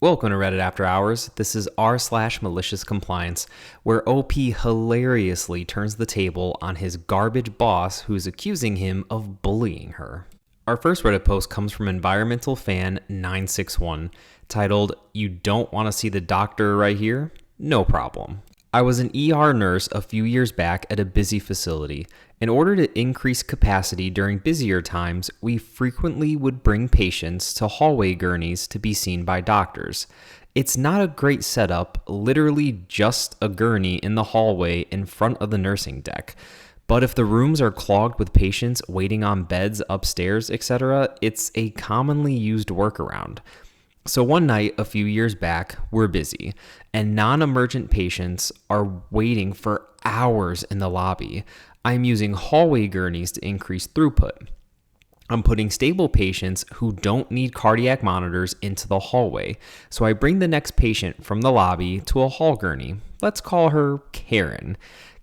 Welcome to Reddit After Hours. This is r/MaliciousCompliance, where OP hilariously turns the table on his garbage boss who's accusing him of bullying her. Our first Reddit post comes from Environmental Fan 961, titled, "You don't want to see the doctor right here? No problem." I was an ER nurse a few years back at a busy facility. In order to increase capacity during busier times, we frequently would bring patients to hallway gurneys to be seen by doctors. It's not a great setup, literally just a gurney in the hallway in front of the nursing deck. But if the rooms are clogged with patients waiting on beds upstairs, etc., it's a commonly used workaround. So one night a few years back, we're busy, and non-emergent patients are waiting for hours in the lobby. I'm using hallway gurneys to increase throughput. I'm putting stable patients who don't need cardiac monitors into the hallway, so I bring the next patient from the lobby to a hall gurney. Let's call her Karen.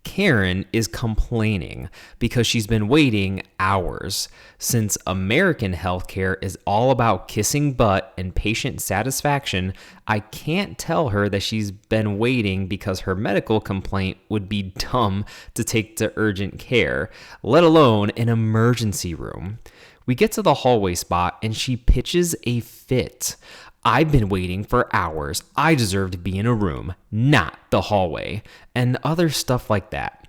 Karen is complaining because she's been waiting hours. Since American healthcare is all about kissing butt and patient satisfaction, I can't tell her that she's been waiting because her medical complaint would be dumb to take to urgent care, let alone an emergency room. We get to the hallway spot and she pitches a fit. "I've been waiting for hours. I deserve to be in a room, not the hallway," and other stuff like that.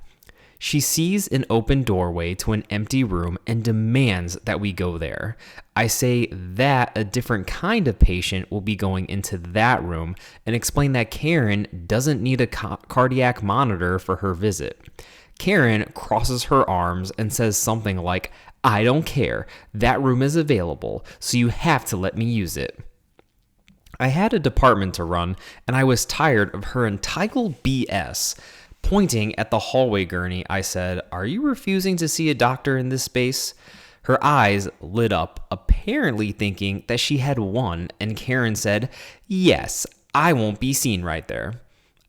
She sees an open doorway to an empty room and demands that we go there. I say that a different kind of patient will be going into that room and explain that Karen doesn't need a cardiac monitor for her visit. Karen crosses her arms and says something like, "I don't care. That room is available, so you have to let me use it." I had a department to run, and I was tired of her entitled BS. Pointing at the hallway gurney, I said, "Are you refusing to see a doctor in this space?" Her eyes lit up, apparently thinking that she had won, and Karen said, "Yes, I won't be seen right there."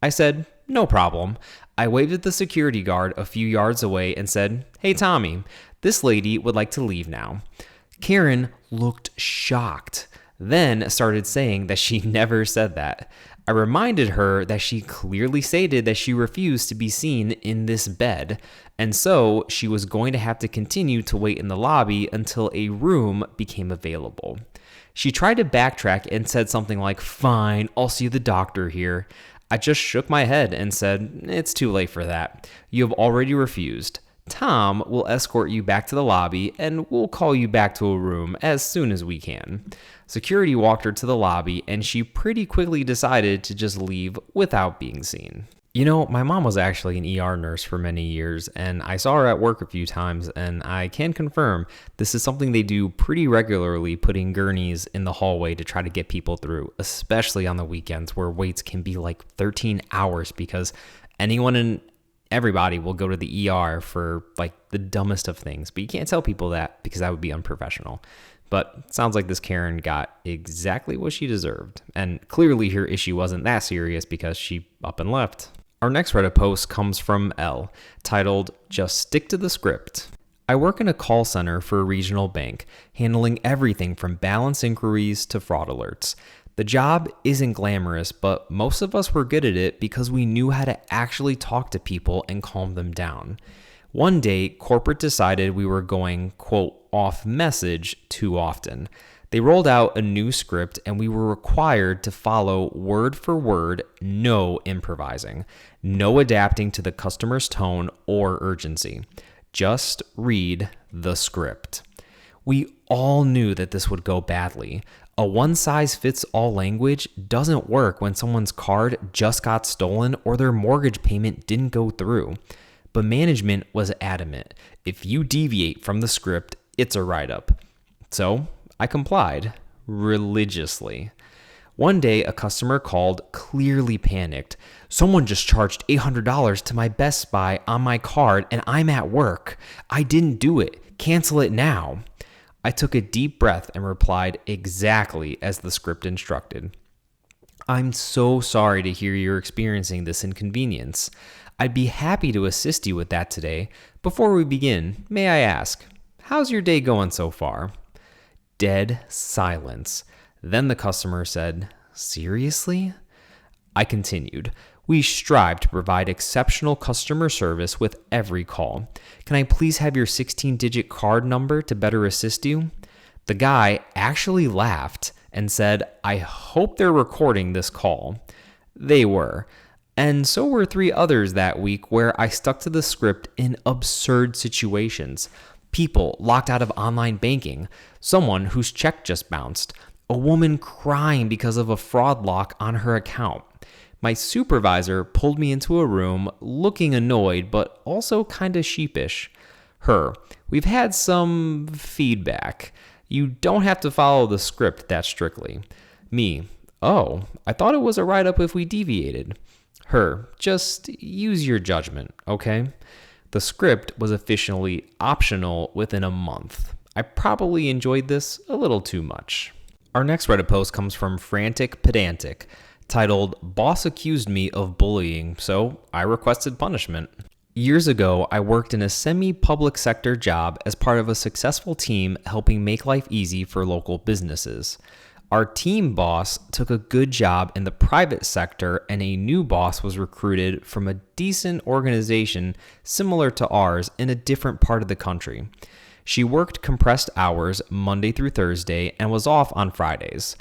I said, "No problem." I waved at the security guard a few yards away and said, "Hey, Tommy, this lady would like to leave now." Karen looked shocked, then started saying that she never said that. I reminded her that she clearly stated that she refused to be seen in this bed, and so she was going to have to continue to wait in the lobby until a room became available. She tried to backtrack and said something like, "Fine, I'll see the doctor here." I just shook my head and said, "It's too late for that. You have already refused. Tom will escort you back to the lobby, and we'll call you back to a room as soon as we can." Security walked her to the lobby, and she pretty quickly decided to just leave without being seen. You know, my mom was actually an ER nurse for many years, and I saw her at work a few times, and I can confirm this is something they do pretty regularly, putting gurneys in the hallway to try to get people through, especially on the weekends where waits can be like 13 hours because anyone and everybody will go to the ER for like the dumbest of things. But you can't tell people that because that would be unprofessional. But it sounds like this Karen got exactly what she deserved. And clearly her issue wasn't that serious because she up and left. Our next Reddit post comes from L, titled, "Just Stick to the Script." I work in a call center for a regional bank, handling everything from balance inquiries to fraud alerts. The job isn't glamorous, but most of us were good at it because we knew how to actually talk to people and calm them down. One day, corporate decided we were going, quote, off message too often. They rolled out a new script and we were required to follow word for word, no improvising, no adapting to the customer's tone or urgency. Just read the script. We all knew that this would go badly. A one-size-fits-all language doesn't work when someone's card just got stolen or their mortgage payment didn't go through. But management was adamant. If you deviate from the script, it's a write-up. So I complied religiously. One day, a customer called, clearly panicked. "Someone just charged $800 to my Best Buy on my card and I'm at work. I didn't do it. Cancel it now." I took a deep breath and replied exactly as the script instructed. "I'm so sorry to hear you're experiencing this inconvenience. I'd be happy to assist you with that today. Before we begin, may I ask, how's your day going so far?" Dead silence. Then the customer said, Seriously? I continued. We strive to provide exceptional customer service with every call. Can I please have your 16-digit card number to better assist you? The guy actually laughed and said, I hope they're recording this call. They were. And so were 3 others that week where I stuck to the script in absurd situations. People locked out of online banking, someone whose check just bounced, a woman crying because of a fraud lock on her account. My supervisor pulled me into a room looking annoyed but also kind of sheepish. We've had some feedback. You don't have to follow the script that strictly. Me, oh, I thought it was a write-up if we deviated. Just use your judgment, okay? The script was officially optional within a month. I probably enjoyed this a little too much. Our next Reddit post comes from Frantic Pedantic, titled, Boss Accused Me of Bullying, so I requested punishment. Years ago, I worked in a semi-public sector job as part of a successful team helping make life easy for local businesses. Our team boss took a good job in the private sector, and a new boss was recruited from a decent organization similar to ours in a different part of the country. She worked compressed hours Monday through Thursday and was off on Fridays.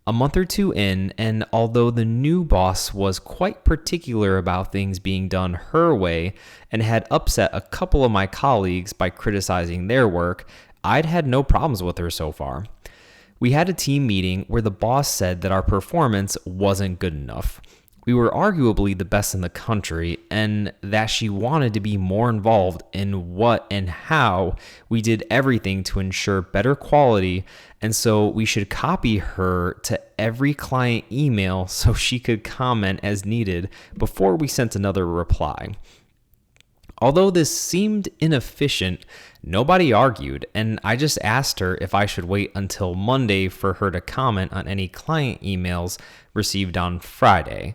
A month or 2 in, and although the new boss was quite particular about things being done her way and had upset a couple of my colleagues by criticizing their work, I'd had no problems with her so far. We had a team meeting where the boss said that our performance wasn't good enough. We were arguably the best in the country, and that she wanted to be more involved in what and how we did everything to ensure better quality, and so we should copy her to every client email so she could comment as needed before we sent another reply. Although this seemed inefficient, nobody argued, and I just asked her if I should wait until Monday for her to comment on any client emails received on Friday.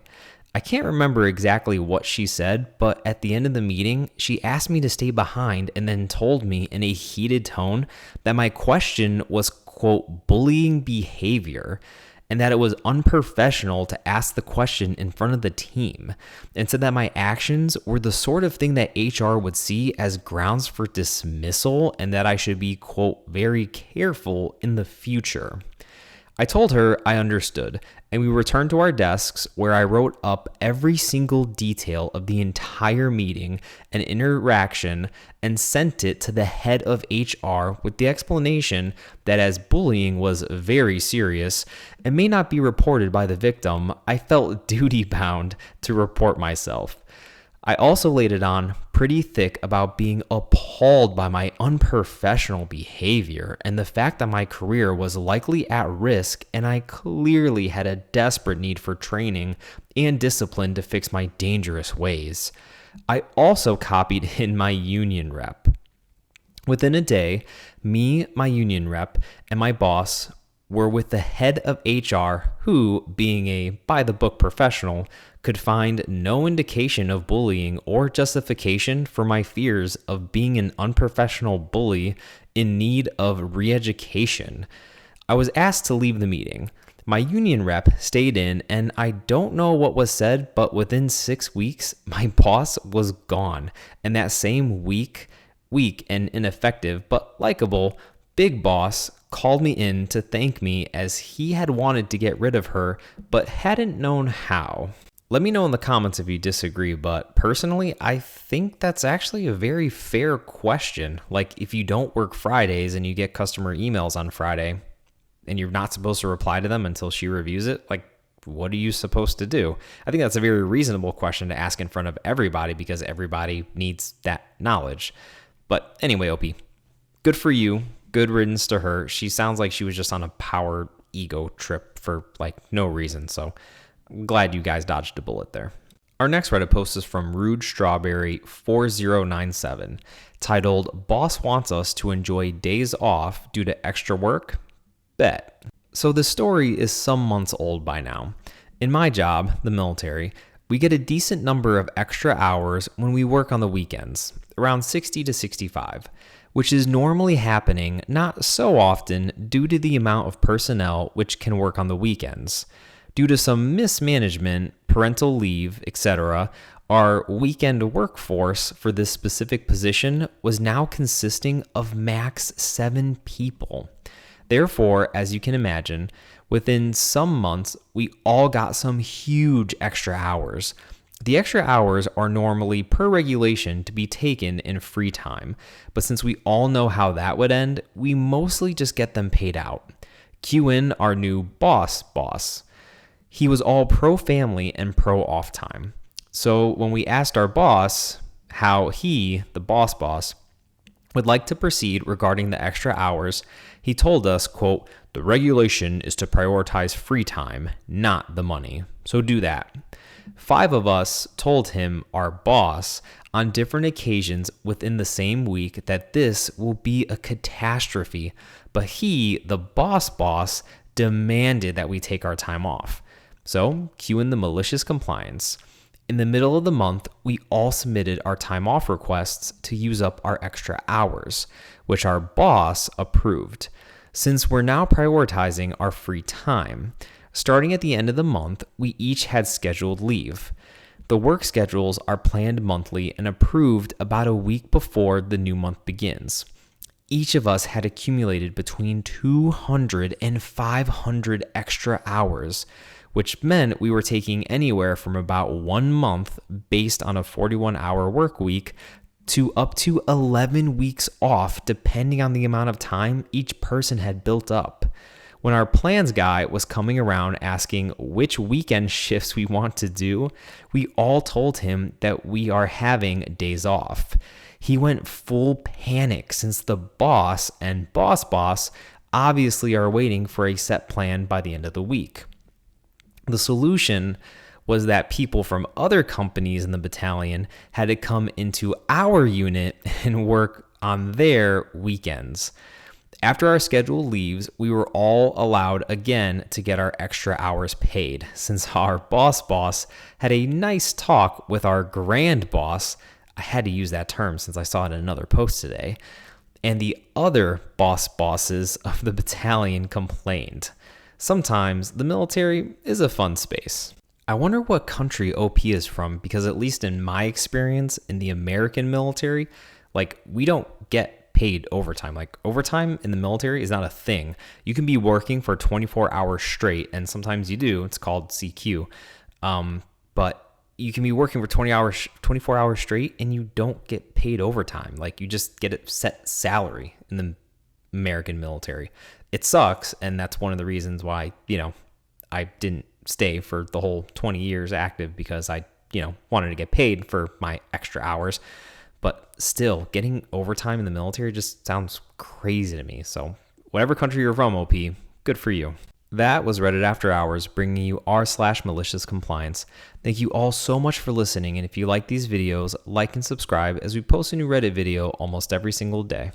I can't remember exactly what she said, but at the end of the meeting, she asked me to stay behind and then told me in a heated tone that my question was, quote, bullying behavior, and that it was unprofessional to ask the question in front of the team, and said that my actions were the sort of thing that HR would see as grounds for dismissal and that I should be, quote, very careful in the future. I told her I understood, and we returned to our desks where I wrote up every single detail of the entire meeting and interaction and sent it to the head of HR with the explanation that as bullying was very serious and may not be reported by the victim, I felt duty-bound to report myself. I also laid it on pretty thick about being appalled by my unprofessional behavior and the fact that my career was likely at risk, and I clearly had a desperate need for training and discipline to fix my dangerous ways. I also copied in my union rep. Within a day, me, my union rep, and my boss were with the head of HR who, being a by-the-book professional, could find no indication of bullying or justification for my fears of being an unprofessional bully in need of re-education. I was asked to leave the meeting. My union rep stayed in, and I don't know what was said, but within 6 weeks, my boss was gone. And that same weak and ineffective, but likable, big boss called me in to thank me as he had wanted to get rid of her, but hadn't known how. Let me know in the comments if you disagree, but personally, I think that's actually a very fair question. Like, if you don't work Fridays and you get customer emails on Friday and you're not supposed to reply to them until she reviews it, like, what are you supposed to do? I think that's a very reasonable question to ask in front of everybody because everybody needs that knowledge. But anyway, OP, good for you. Good riddance to her. She sounds like she was just on a power ego trip for like no reason. So I'm glad you guys dodged a bullet there. Our next Reddit post is from Rude Strawberry 4097, titled, Boss Wants Us to Enjoy Days Off Due to Extra Work? Bet. So the story is some months old by now. In my job, the military, we get a decent number of extra hours when we work on the weekends, around 60 to 65, which is normally happening not so often due to the amount of personnel which can work on the weekends. Due to some mismanagement, parental leave, etc., our weekend workforce for this specific position was now consisting of max 7 people. Therefore, as you can imagine, within some months, we all got some huge extra hours. The extra hours are normally, per regulation, to be taken in free time, but since we all know how that would end, we mostly just get them paid out. Cue in our new boss. He was all pro family and pro off time. So when we asked our boss how he, the boss, would like to proceed regarding the extra hours, he told us, quote, "The regulation is to prioritize free time, not the money. So do that." 5 of us told him, our boss, on different occasions within the same week that this will be a catastrophe, but he, the boss, demanded that we take our time off. So, cue in the malicious compliance. In the middle of the month, we all submitted our time off requests to use up our extra hours, which our boss approved. Since we're now prioritizing our free time, starting at the end of the month, we each had scheduled leave. The work schedules are planned monthly and approved about a week before the new month begins. Each of us had accumulated between 200 and 500 extra hours, which meant we were taking anywhere from about 1 month based on a 41-hour work week to up to 11 weeks off, depending on the amount of time each person had built up. When our plans guy was coming around asking which weekend shifts we want to do, we all told him that we are having days off. He went full panic since the boss and boss obviously are waiting for a set plan by the end of the week. The solution was that people from other companies in the battalion had to come into our unit and work on their weekends. After our scheduled leaves, we were all allowed again to get our extra hours paid, since our boss had a nice talk with our grand boss. I had to use that term since I saw it in another post today. And the other bosses of the battalion complained. Sometimes the military is a fun space. I wonder what country OP is from, because at least in my experience in the American military, we don't get paid overtime. Overtime in the military is not a thing. You can be working for 24 hours straight, and sometimes you do. It's called CQ. But you can be working for 24 hours straight, and you don't get paid overtime. You just get a set salary in the American military. It sucks, and that's one of the reasons why, I didn't stay for the whole 20 years active, because I, wanted to get paid for my extra hours. But still, getting overtime in the military just sounds crazy to me. So whatever country you're from, OP, good for you. That was Reddit After Hours, bringing you r/MaliciousCompliance. Thank you all so much for listening, and if you like these videos, like and subscribe, as we post a new Reddit video almost every single day.